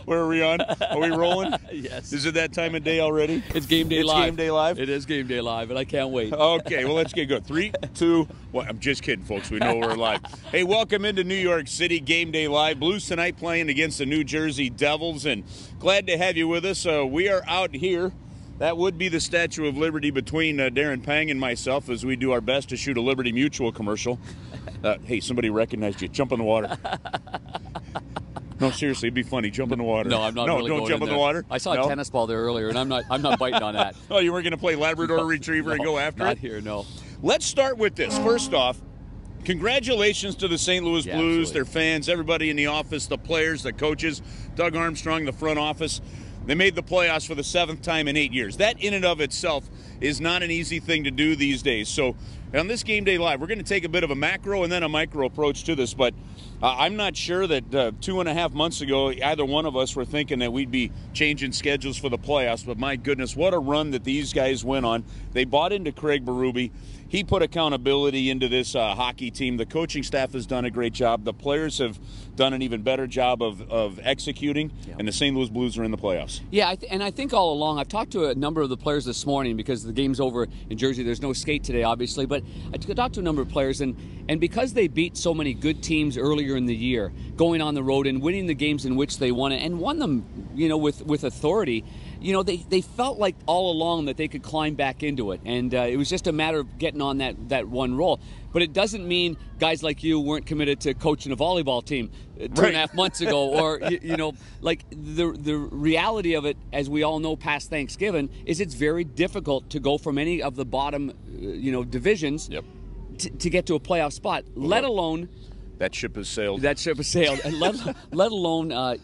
Where are we on? Are we rolling? Yes. Is it that time of day already? It's Game Day Live. It's Game Day Live? It is Game Day Live, and I can't wait. Okay, well, let's get good. 3, 2, 1. I'm just kidding, folks. We know we're live. Hey, welcome into New York City, Game Day Live. Blues tonight playing against the New Jersey Devils, and glad to have you with us. We are out here. That would be the Statue of Liberty between Darren Pang and myself as we do our best to shoot a Liberty Mutual commercial. Hey, somebody recognized you. Jump in the water. No, seriously, it'd be funny. Jump in the water. No, I'm not. No, really don't going jump in the water. I saw a tennis ball there earlier, and I'm not biting on that. Oh, you weren't going to play Labrador Retriever and go after it? Not here, no. Let's start with this. First off, congratulations to the St. Louis Blues, absolutely. their fans, everybody in the office, the players, the coaches, Doug Armstrong, the front office. They made the playoffs for the 7th time in 8 years. That in and of itself is not an easy thing to do these days. So on this Game Day Live, we're going to take a bit of a macro and then a micro approach to this, but I'm not sure that 2.5 months ago, either one of us were thinking that we'd be changing schedules for the playoffs, but my goodness, what a run that these guys went on. They bought into Craig Berube. He put accountability into this hockey team. The coaching staff has done a great job. The players have done an even better job of executing, and the St. Louis Blues are in the playoffs. Yeah, and I think all along, I've talked to a number of the players this morning because the game's over in Jersey. There's no skate today, obviously, but I talked to a number of players, and because they beat so many good teams earlier in the year, going on the road and winning the games in which they won it, and won them, with authority, they felt like all along that they could climb back into it, and it was just a matter of getting on that one roll. But it doesn't mean guys like you weren't committed to coaching a volleyball team 2.5 months ago, or like the reality of it, as we all know, past Thanksgiving, is it's very difficult to go from any of the bottom, divisions to get to a playoff spot, let alone. That ship has sailed. That ship has sailed, and let alone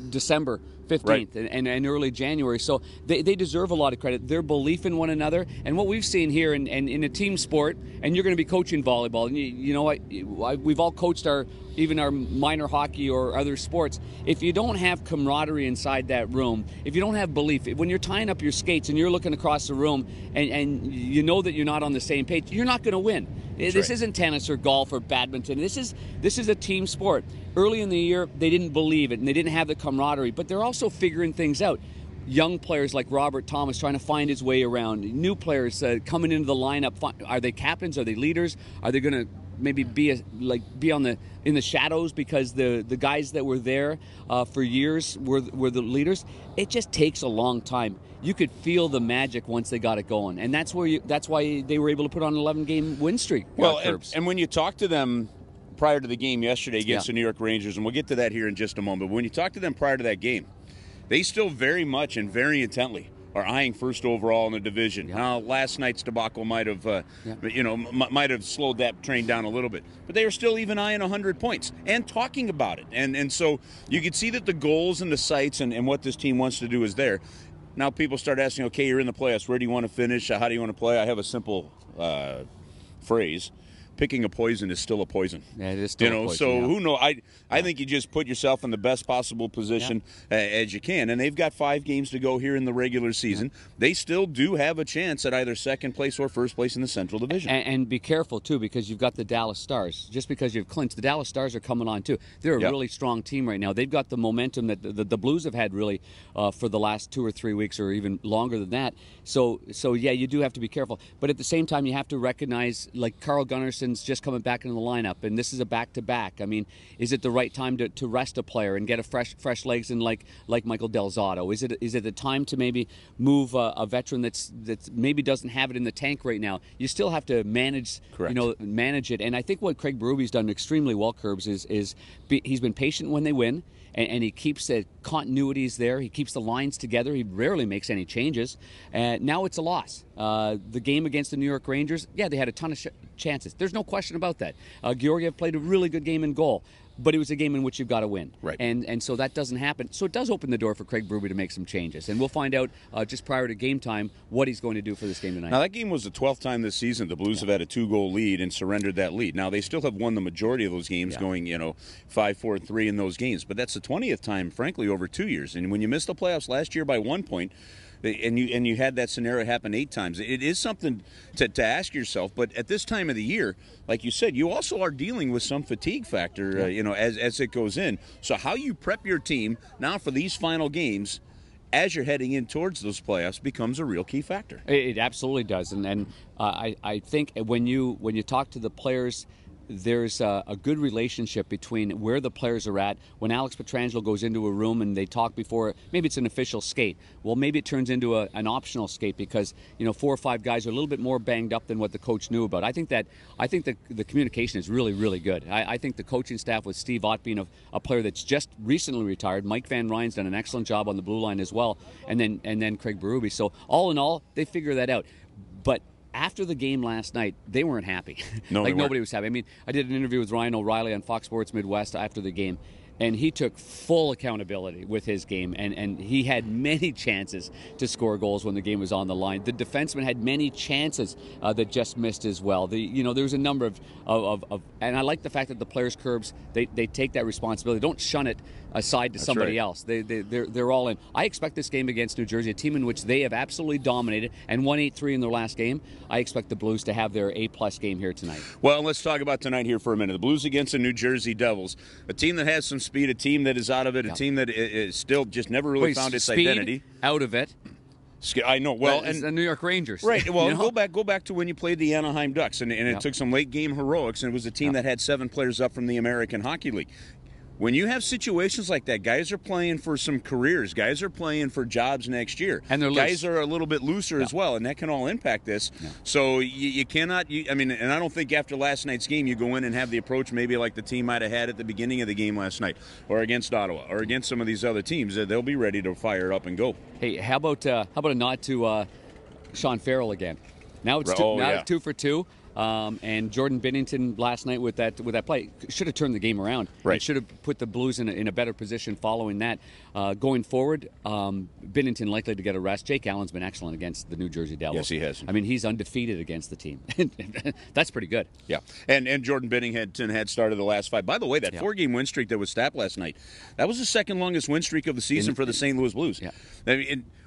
December 15th and early January. So they deserve a lot of credit. Their belief in one another, and what we've seen here in a team sport, and you're going to be coaching volleyball, and we've all coached even our minor hockey or other sports. If you don't have camaraderie inside that room, if you don't have belief, when you're tying up your skates and you're looking across the room and you know that you're not on the same page, you're not going to win. This isn't tennis or golf or badminton. This is a team sport. Early in the year, they didn't believe it and they didn't have the camaraderie, but they're also figuring things out. Young players like Robert Thomas trying to find his way around. New players coming into the lineup. Are they captains? Are they leaders? Are they going to maybe be in the shadows because the guys that were there for years were the leaders? It just takes a long time. You could feel the magic once they got it going, and that's why they were able to put on an 11-game win streak. Well, and when you talk to them prior to the game yesterday against the New York Rangers, and we'll get to that here in just a moment, but when you talk to them prior to that game, they still very much and very intently are eyeing first overall in the division. Now, last night's debacle might have, might have slowed that train down a little bit, but they are still even eyeing 100 points and talking about it. And so you can see that the goals and the sights and what this team wants to do is there. Now people start asking, okay, you're in the playoffs. Where do you want to finish? How do you want to play? I have a simple phrase. Picking a poison is still a poison. Yeah, it is still a poison. So who knows? I think you just put yourself in the best possible position as you can. And they've got 5 games to go here in the regular season. They still do have a chance at either second place or first place in the Central Division. And be careful, too, because you've got the Dallas Stars. Just because you've clinched, the Dallas Stars are coming on, too. They're a really strong team right now. They've got the momentum that the Blues have had really for the last 2 or 3 weeks or even longer than that. So yeah, you do have to be careful. But at the same time, you have to recognize, like Carl Gunnarsson's just coming back into the lineup, and this is a back-to-back. I mean, is it the right time to rest a player and get a fresh legs in like Michael Del Zotto? Is it the time to maybe move a veteran that's maybe doesn't have it in the tank right now? You still have to manage it. And I think what Craig Berube's done extremely well, Curbs, is he's been patient when they win. And he keeps the continuities there. He keeps the lines together. He rarely makes any changes. Now it's a loss. The game against the New York Rangers, they had a ton of chances. There's no question about that. Georgiev played a really good game in goal. But it was a game in which you've got to win. Right. And so that doesn't happen. So it does open the door for Craig Berube to make some changes. And we'll find out just prior to game time what he's going to do for this game tonight. Now, that game was the 12th time this season the Blues have had a 2-goal lead and surrendered that lead. Now, they still have won the majority of those games, going 5-4-3 in those games. But that's the 20th time, frankly, over 2 years. And when you missed the playoffs last year by 1 point, and you had that scenario happen 8 times. It is something to ask yourself. But at this time of the year, like you said, you also are dealing with some fatigue factor, as it goes in. So how you prep your team now for these final games as you're heading in towards those playoffs becomes a real key factor. It absolutely does, and I think when you talk to the players, there's a good relationship between where the players are at. When Alex Pietrangelo goes into a room and they talk before, maybe it's an official skate. Well, maybe it turns into an optional skate because 4 or 5 guys are a little bit more banged up than what the coach knew about. I think the communication is really, really good. I think the coaching staff with Steve Ott being a player that's just recently retired, Mike Van Ryn's done an excellent job on the blue line as well, and then Craig Berube. So all in all, they figure that out. But after the game last night, they weren't happy. No, nobody was happy. I mean, I did an interview with Ryan O'Reilly on Fox Sports Midwest after the game, and he took full accountability with his game, and he had many chances to score goals when the game was on the line. The defenseman had many chances that just missed as well. There was a number of and I like the fact that the players' curbs, they take that responsibility. Don't shun it aside to somebody else. They're all in. I expect this game against New Jersey, a team in which they have absolutely dominated and won 8-3 in their last game. I expect the Blues to have their A+ game here tonight. Well, let's talk about tonight here for a minute. The Blues against the New Jersey Devils, a team that has some speed, a team that is out of it, a team that is still just never really found its identity. Out of it. I know. Well, and the New York Rangers. Right. Well, go back to when you played the Anaheim Ducks, and it took some late game heroics, and it was a team that had 7 players up from the American Hockey League. When you have situations like that, guys are playing for some careers. Guys are playing for jobs next year. And they're guys are a little bit looser as well, and that can all impact this. Yeah. So you cannot – and I don't think after last night's game you go in and have the approach maybe like the team might have had at the beginning of the game last night or against Ottawa or against some of these other teams. They'll be ready to fire up and go. Hey, how about a nod to Sean Farrell again? Now it's 2 for 2. And Jordan Binnington last night with that play should have turned the game around. Right. Should have put the Blues in a better position following that. Going forward, Binnington likely to get a rest. Jake Allen's been excellent against the New Jersey Devils. Yes, he has. I mean, he's undefeated against the team. That's pretty good. Yeah. And Jordan Binnington had started the last 5. By the way, that 4-game win streak that was snapped last night, that was the second longest win streak of the season for the St. Louis Blues. Yeah.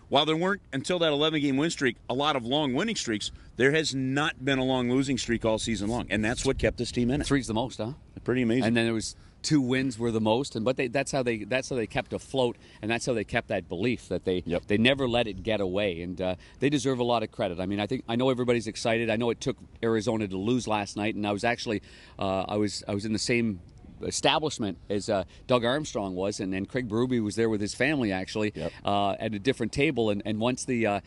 While there weren't, until that 11-game win streak, a lot of long winning streaks, there has not been a long losing streak all season long. And that's what kept this team in it. 3's the most, huh? Pretty amazing. And then there was 2 wins were the most, but that's how they kept afloat, and that's how they kept that belief that they never let it get away, and they deserve a lot of credit. I mean, I know everybody's excited. I know it took Arizona to lose last night, and I was actually I was in the same establishment as Doug Armstrong was, and Craig Berube was there with his family actually at a different table. And once the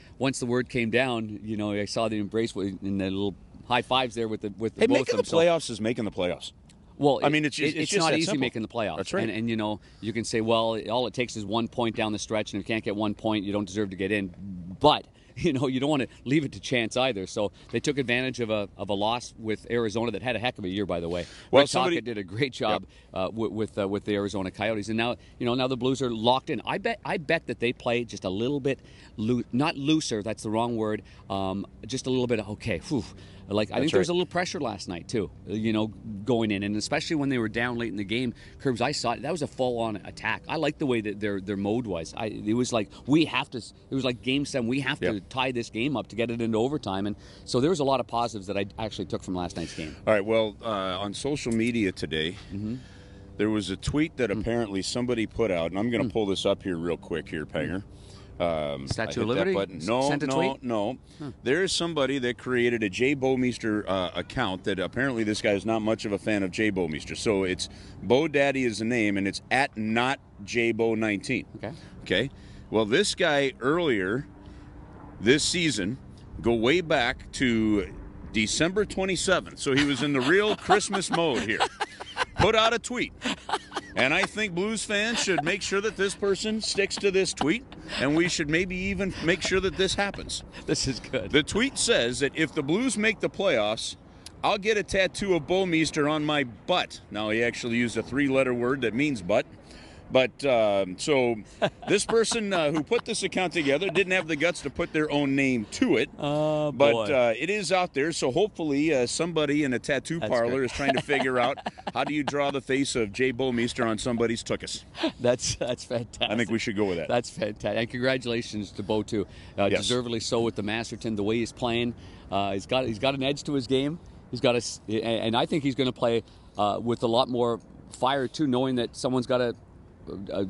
word came down, I saw the embrace and the little high fives there with the both making of them. The playoffs is making the playoffs. Well, I mean, it's just not that easy simple. making the playoffs. That's right. And you can say, well, all it takes is 1 point down the stretch, and if you can't get 1 point, you don't deserve to get in. But you don't want to leave it to chance either. So they took advantage of a loss with Arizona that had a heck of a year, by the way. Well, Rick Tocchet did a great job with the Arizona Coyotes, and now now the Blues are locked in. I bet that they play just a little bit not looser. That's the wrong word. Just a little bit. Okay. Whew. I think there was a little pressure last night too, going in, and especially when they were down late in the game. Curbs, I saw it. That was a full-on attack. I like the way that their mode was. It was like we have to. It was like Game 7. We have to tie this game up to get it into overtime, and so there was a lot of positives that I actually took from last night's game. All right. Well, on social media today, there was a tweet that apparently somebody put out, and I'm going to pull this up here real quick here, Panger. Statue of Liberty? No. There is somebody that created a Jay Bouwmeester account that apparently this guy is not much of a fan of Jay Bouwmeester. So it's Bo Daddy is the name, and it's at not JBO19. Okay. Well, this guy earlier this season, go way back to December 27th. So he was in the real Christmas mode here. Put out a tweet. And I think Blues fans should make sure that this person sticks to this tweet, and we should maybe even make sure that this happens. This is good. The tweet says that if the Blues make the playoffs, I'll get a tattoo of Bouwmeester on my butt. Now, he actually used a 3-letter word that means butt. But so this person who put this account together didn't have the guts to put their own name to it. Oh, but boy. it is out there, so hopefully somebody in a tattoo parlor is trying to figure out how do you draw the face of Jay Bowmeister on somebody's tuchus. That's fantastic. I think we should go with that. That's fantastic. And congratulations to Bo, too. Yes. Deservedly so with the Masterton, the way he's playing. He's got an edge to his game. And I think he's going to play with a lot more fire, too, knowing that someone's got a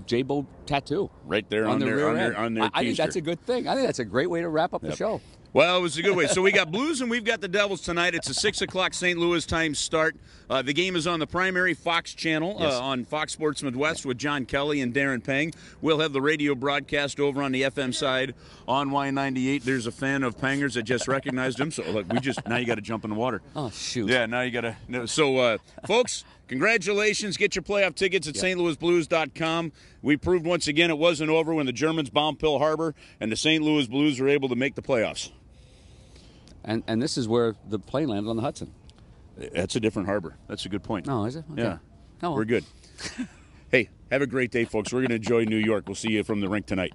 J-Bo tattoo right there on their I think that's a good thing. I think that's a great way to wrap up the show. Well, it was a good way. So we got Blues and we've got the Devils tonight. It's a 6 o'clock St. Louis time start. The game is on the primary Fox channel on Fox Sports Midwest with John Kelly and Darren Pang. We'll have the radio broadcast over on the FM side on Y98. There's a fan of Panger's that just recognized him. So look, now you got to jump in the water. Oh, shoot. Yeah, now you got to. So, folks, congratulations. Get your playoff tickets at stlouisblues.com. We proved once again it wasn't over when the Germans bombed Pearl Harbor and the St. Louis Blues were able to make the playoffs. And this is where the plane landed on the Hudson. That's a different harbor. That's a good point. Oh, is it? Okay. Yeah. Oh. We're good. Hey, have a great day, folks. We're going to enjoy New York. We'll see you from the rink tonight.